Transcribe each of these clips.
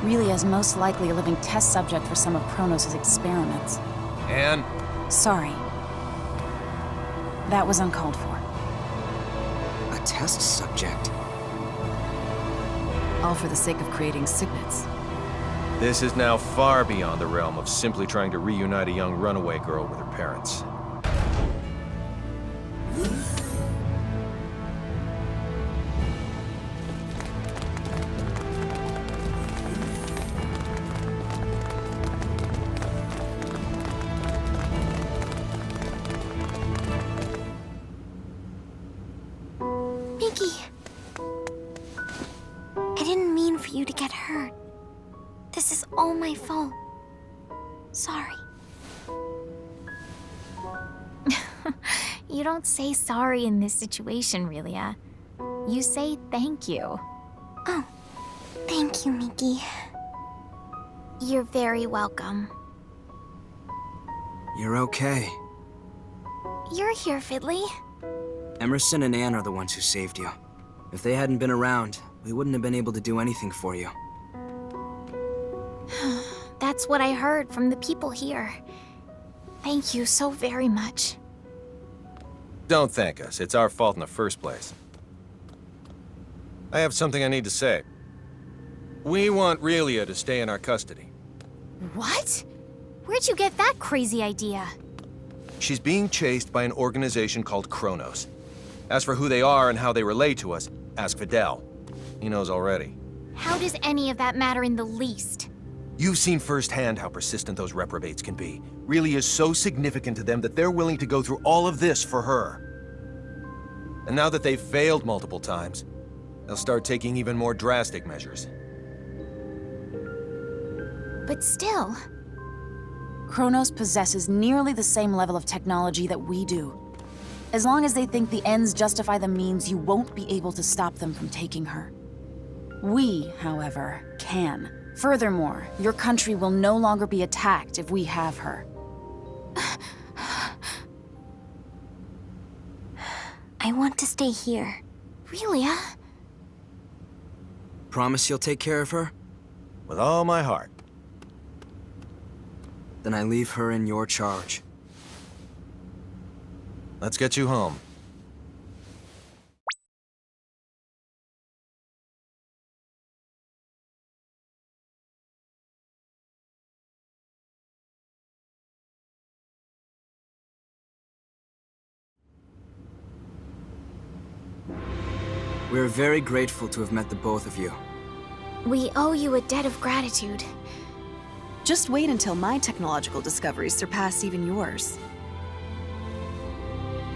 Relia is most likely a living test subject for some of Kronos' experiments. And? Sorry. That was uncalled for. A test subject? All for the sake of creating signets. This is now far beyond the realm of simply trying to reunite a young runaway girl with her parents. Mickey! I didn't mean for you to get hurt. This is all my fault. Sorry. You don't say sorry in this situation, Relia. You say thank you. Oh, thank you, Mickey. You're very welcome. You're okay. You're here, Fiddly. Emerson and Anne are the ones who saved you. If they hadn't been around, we wouldn't have been able to do anything for you. That's what I heard from the people here. Thank you so very much. Don't thank us. It's our fault in the first place. I have something I need to say. We want Relia to stay in our custody. What? Where'd you get that crazy idea? She's being chased by an organization called Kronos. As for who they are and how they relate to us, ask Fidel. He knows already. How does any of that matter in the least? You've seen firsthand how persistent those reprobates can be. Relia is so significant to them that they're willing to go through all of this for her. And now that they've failed multiple times, they'll start taking even more drastic measures. But still... Kronos possesses nearly the same level of technology that we do. As long as they think the ends justify the means, you won't be able to stop them from taking her. We, however, can. Furthermore, your country will no longer be attacked if we have her. I want to stay here. Relia? Promise you'll take care of her? With all my heart. Then I leave her in your charge. Let's get you home. We're very grateful to have met the both of you. We owe you a debt of gratitude. Just wait until my technological discoveries surpass even yours.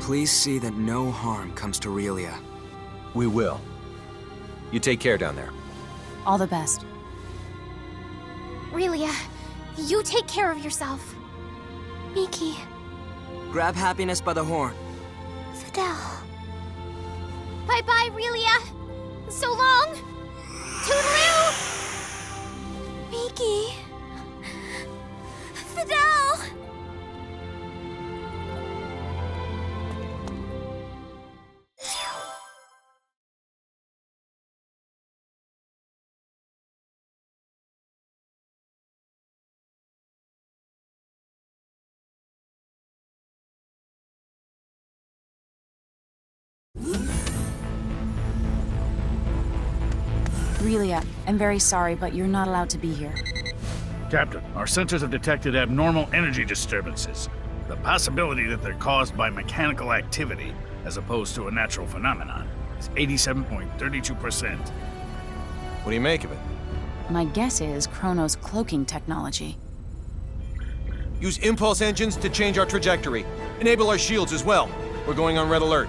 Please see that no harm comes to Relia. We will. You take care down there. All the best. Relia, you take care of yourself. Mickey. Grab happiness by the horn. Fidel. Bye-bye, Relia. So long. Toodaloo! Mickey. Fidel! Relia, I'm very sorry, but you're not allowed to be here. Captain, our sensors have detected abnormal energy disturbances. The possibility that they're caused by mechanical activity, as opposed to a natural phenomenon, is 87.32%. What do you make of it? My guess is Kronos' cloaking technology. Use impulse engines to change our trajectory. Enable our shields as well. We're going on red alert.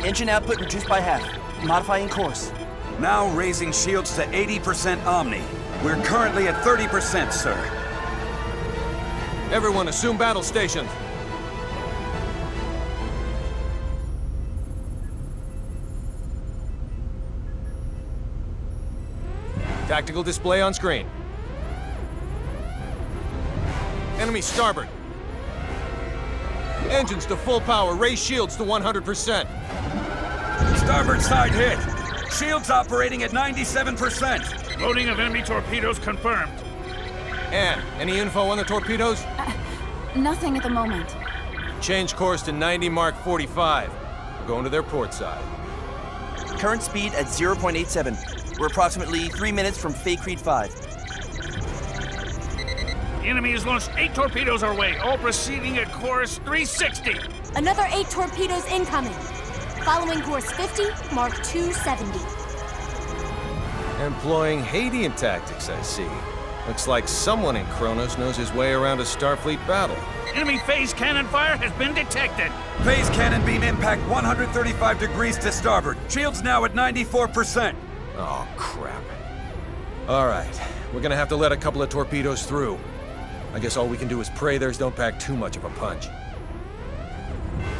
Engine output reduced by half. Modifying course. Now raising shields to 80% Omni. We're currently at 30%, sir. Everyone assume battle stations. Tactical display on screen. Enemy starboard. Engines to full power. Raise shields to 100%. Starboard side hit. Shields operating at 97%. Loading of enemy torpedoes confirmed. Ann, any info on the torpedoes? Nothing at the moment. Change course to 90 Mark 45. We're going to their port side. Current speed at 0.87. We're approximately 3 minutes from Faithlessness 5. The enemy has launched 8 torpedoes our way, all proceeding at course 360. Another 8 torpedoes incoming. Following course 50, Mark 270. Employing Hadean tactics, I see. Looks like someone in Kronos knows his way around a Starfleet battle. Enemy phase cannon fire has been detected. Phase cannon beam impact 135 degrees to starboard. Shields now at 94%. Oh, crap. All right, we're gonna have to let a couple of torpedoes through. I guess all we can do is pray theirs don't pack too much of a punch.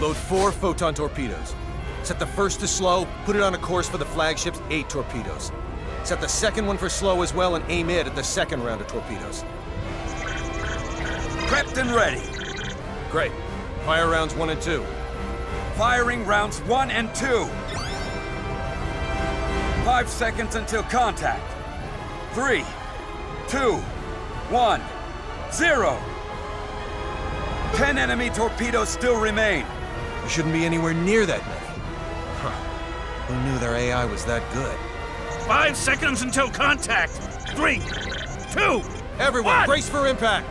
Load 4 photon torpedoes. Set the first to slow, put it on a course for the flagship's 8 torpedoes. Set the second one for slow as well and aim it at the second round of torpedoes. Prepped and ready. Great. Fire rounds 1 and 2. Firing rounds 1 and 2. 5 seconds until contact. 3, 2, 1, 0. 10 enemy torpedoes still remain. We shouldn't be anywhere near that many. Huh. Who knew their AI was that good? 5 seconds until contact. 3, 2, Everyone, 1. brace for impact!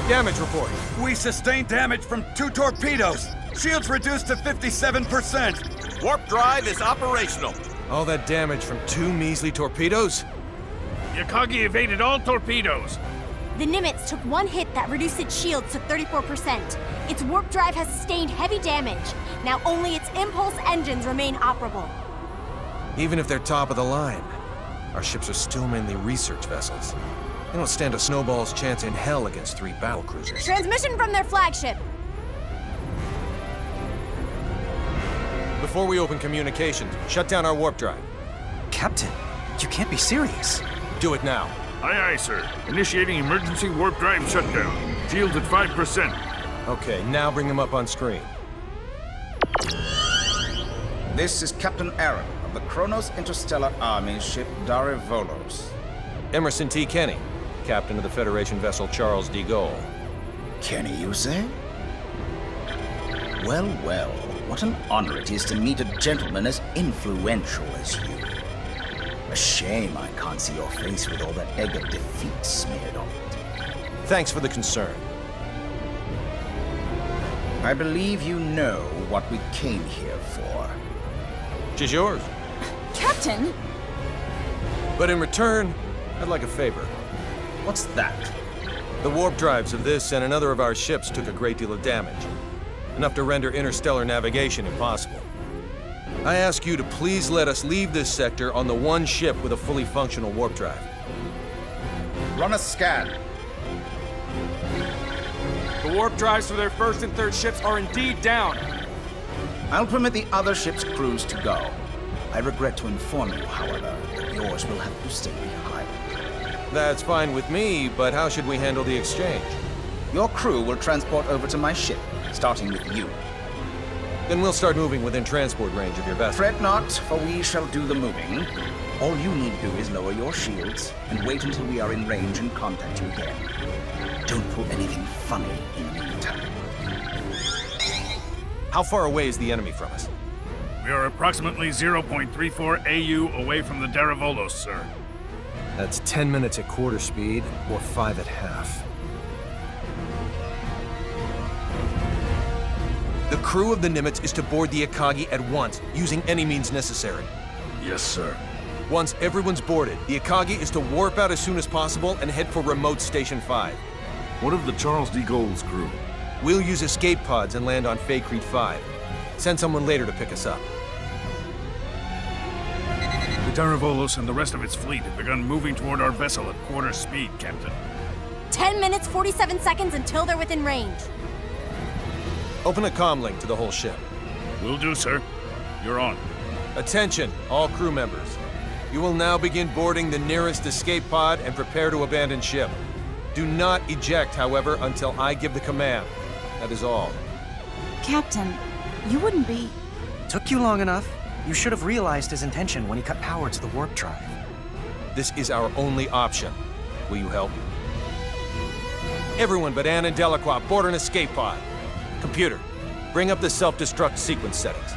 Damage report. We sustained damage from 2 torpedoes. Shields reduced to 57%. Warp drive is operational. All that damage from 2 measly torpedoes? Yakagi evaded all torpedoes. The Nimitz took 1 hit that reduced its shields to 34%. Its warp drive has sustained heavy damage. Now only its impulse engines remain operable. Even if they're top of the line, our ships are still mainly research vessels. They don't stand a snowball's chance in hell against 3 battlecruisers. Transmission from their flagship. Before we open communications, shut down our warp drive. Captain, you can't be serious. Do it now. Aye, aye, sir. Initiating emergency warp drive shutdown. Shields at 5%. Okay, now bring them up on screen. This is Captain Aaron of the Kronos Interstellar Army ship Darivolos. Emerson T. Kenny, captain of the Federation vessel Charles D. Gaulle. Kenny, you say? Well, well, what an honor it is to meet a gentleman as influential as you. A shame I can't see your face with all that egg of defeat smeared on it. Thanks for the concern. I believe you know what we came here for. She's yours. Captain! But in return, I'd like a favor. What's that? The warp drives of this and another of our ships took a great deal of damage. Enough to render interstellar navigation impossible. I ask you to please let us leave this sector on the one ship with a fully functional warp drive. Run a scan. The warp drives for their first and third ships are indeed down. I'll permit the other ship's crews to go. I regret to inform you, however, that yours will have to stay behind. That's fine with me, but how should we handle the exchange? Your crew will transport over to my ship, starting with you. Then we'll start moving within transport range of your vessel. Fret not, for we shall do the moving. All you need do is lower your shields and wait until we are in range and contact you again. Don't pull anything funny in the meantime. How far away is the enemy from us? We are approximately 0.34 AU away from the Darivolos, sir. That's 10 minutes at quarter speed, or 5 at half. The crew of the Nimitz is to board the Akagi at once, using any means necessary. Yes, sir. Once everyone's boarded, the Akagi is to warp out as soon as possible and head for remote Station 5. What of the Charles D. Gaulle's crew? We'll use escape pods and land on Faithlessness 5. Send someone later to pick us up. The Darivolos and the rest of its fleet have begun moving toward our vessel at quarter speed, Captain. 10 minutes, 47 seconds until they're within range. Open a comm link to the whole ship. Will do, sir. You're on. Attention, all crew members. You will now begin boarding the nearest escape pod and prepare to abandon ship. Do not eject, however, until I give the command. That is all. Captain, you wouldn't be... Took you long enough. You should have realized his intention when he cut power to the warp drive. This is our only option. Will you help? Everyone but Anne and Delacroix board an escape pod. Computer, bring up the self-destruct sequence settings.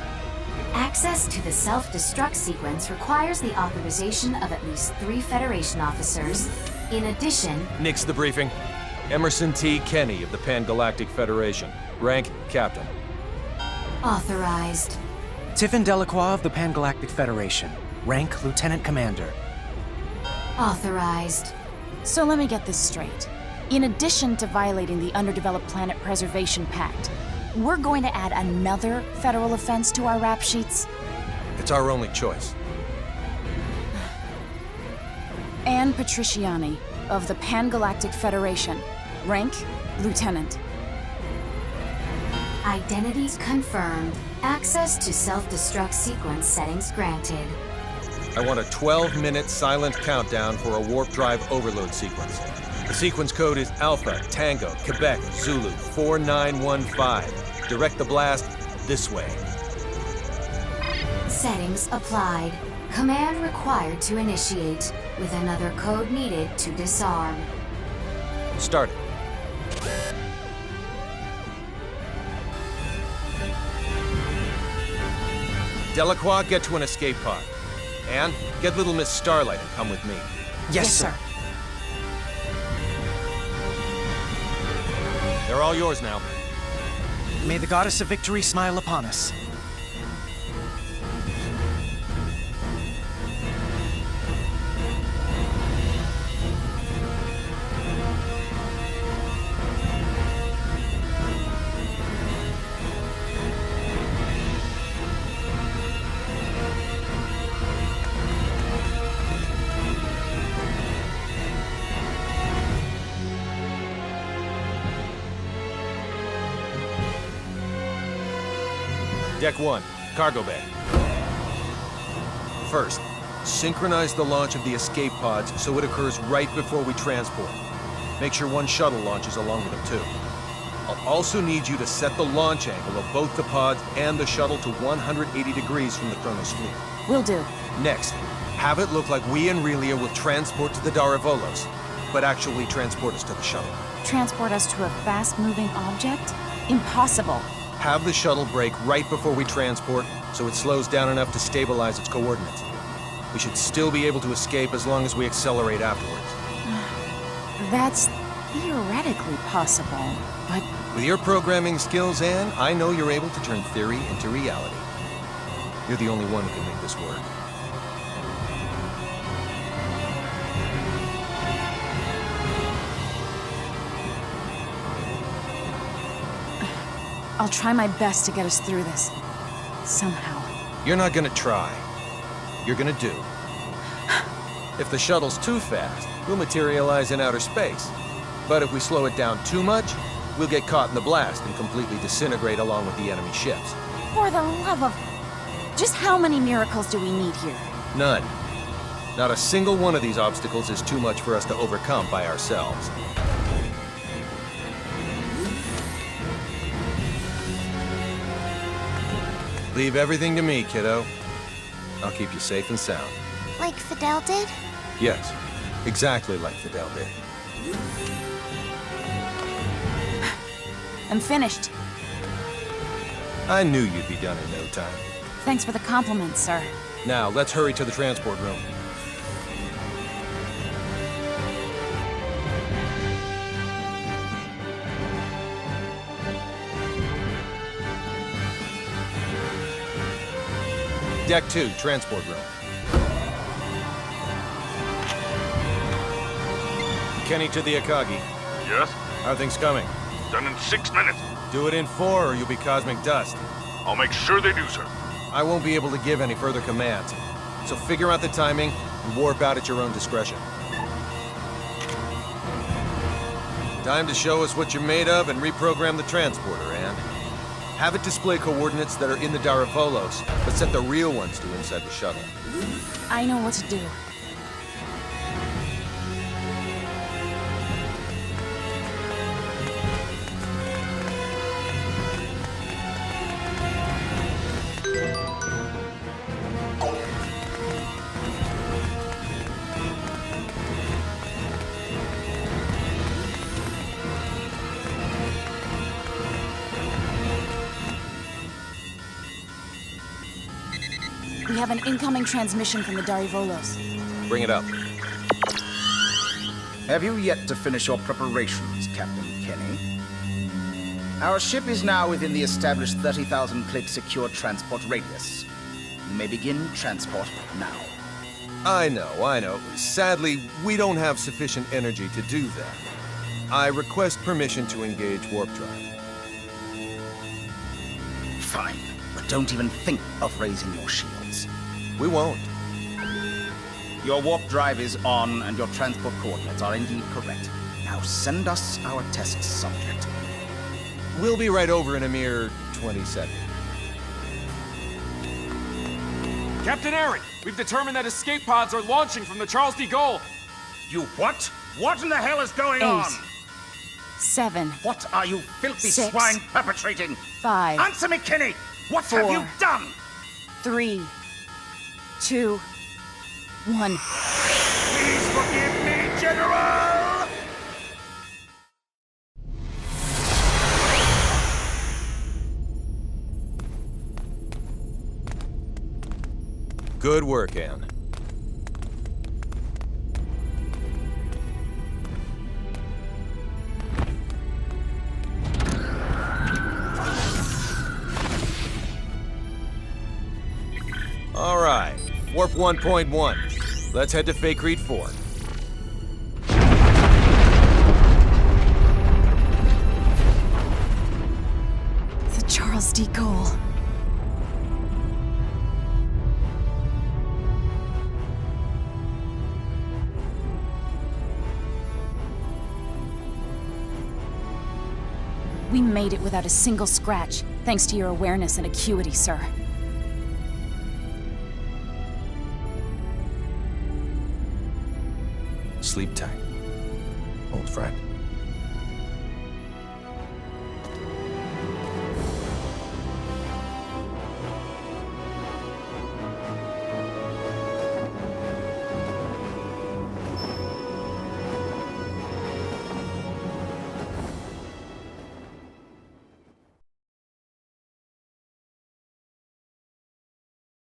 Access to the self-destruct sequence requires the authorization of at least 3 Federation officers. In addition... Nix the briefing. Emerson T. Kenny of the Pan-Galactic Federation. Rank, Captain. Authorized. Tiffin Delacroix of the Pan-Galactic Federation. Rank, Lieutenant Commander. Authorized. So let me get this straight. In addition to violating the Underdeveloped Planet Preservation Pact, we're going to add another federal offense to our rap sheets? It's our only choice. Anne Patriciani of the Pan-Galactic Federation. Rank, Lieutenant. Identities confirmed. Access to self-destruct sequence settings granted. I want a 12-minute silent countdown for a warp drive overload sequence. The sequence code is Alpha, Tango, Quebec, Zulu, 4915. Direct the blast this way. Settings applied. Command required to initiate, with another code needed to disarm. Start it. Delacroix, get to an escape pod. Anne, get little Miss Starlight and come with me. Yes, sir. They're all yours now. May the Goddess of Victory smile upon us. Deck 1, cargo bay. First, synchronize the launch of the escape pods so it occurs right before we transport. Make sure one shuttle launches along with them too. I'll also need you to set the launch angle of both the pods and the shuttle to 180 degrees from the Kronos fleet. Will do. Next, have it look like we and Relia will transport to the Daravolos, but actually transport us to the shuttle. Transport us to a fast-moving object? Impossible. Have the shuttle brake right before we transport, so it slows down enough to stabilize its coordinates. We should still be able to escape as long as we accelerate afterwards. That's theoretically possible, but... With your programming skills, Anne, I know you're able to turn theory into reality. You're the only one who can make this work. I'll try my best to get us through this. Somehow. You're not gonna try. You're gonna do. If the shuttle's too fast, we'll materialize in outer space. But if we slow it down too much, we'll get caught in the blast and completely disintegrate along with the enemy ships. For the love of... Just how many miracles do we need here? None. Not a single one of these obstacles is too much for us to overcome by ourselves. Leave everything to me, kiddo. I'll keep you safe and sound. Like Fidel did? Yes, exactly like Fidel did. I'm finished. I knew you'd be done in no time. Thanks for the compliment, sir. Now, let's hurry to the transport room. Deck 2, transport room. Kenny to the Akagi. Yes? How are things coming? Done in 6 minutes. Do it in 4 or you'll be cosmic dust. I'll make sure they do, sir. I won't be able to give any further commands. So figure out the timing and warp out at your own discretion. Time to show us what you're made of and reprogram the transporter, Anne. Have it display coordinates that are in the Daravolos, but set the real ones to inside the shuttle. I know what to do. have an incoming transmission from the Darivolos. Bring it up. Have you yet to finish your preparations, Captain Kenny? Our ship is now within the established 30,000 click secure transport radius. You may begin transport now. I know. Sadly, we don't have sufficient energy to do that. I request permission to engage warp drive. Fine, but don't even think of raising your shields. We won't. Your warp drive is on, and your transport coordinates are indeed correct. Now send us our test subject. We'll be right over in a mere 20 seconds. Captain Aaron, we've determined that escape pods are launching from the Charles D. Gaulle. You what? What in the hell is going 8, on? 7. What are you filthy 6, swine perpetrating? 5. Answer me, Kenny! What 4, have you done? 3, 2, 1. Please forgive me, General! Good work, Anne. All right, Warp 1.1. Let's head to Faithlessness 4. The Charles D. Gaulle. We made it without a single scratch, thanks to your awareness and acuity, sir. Sleep tight, old friend.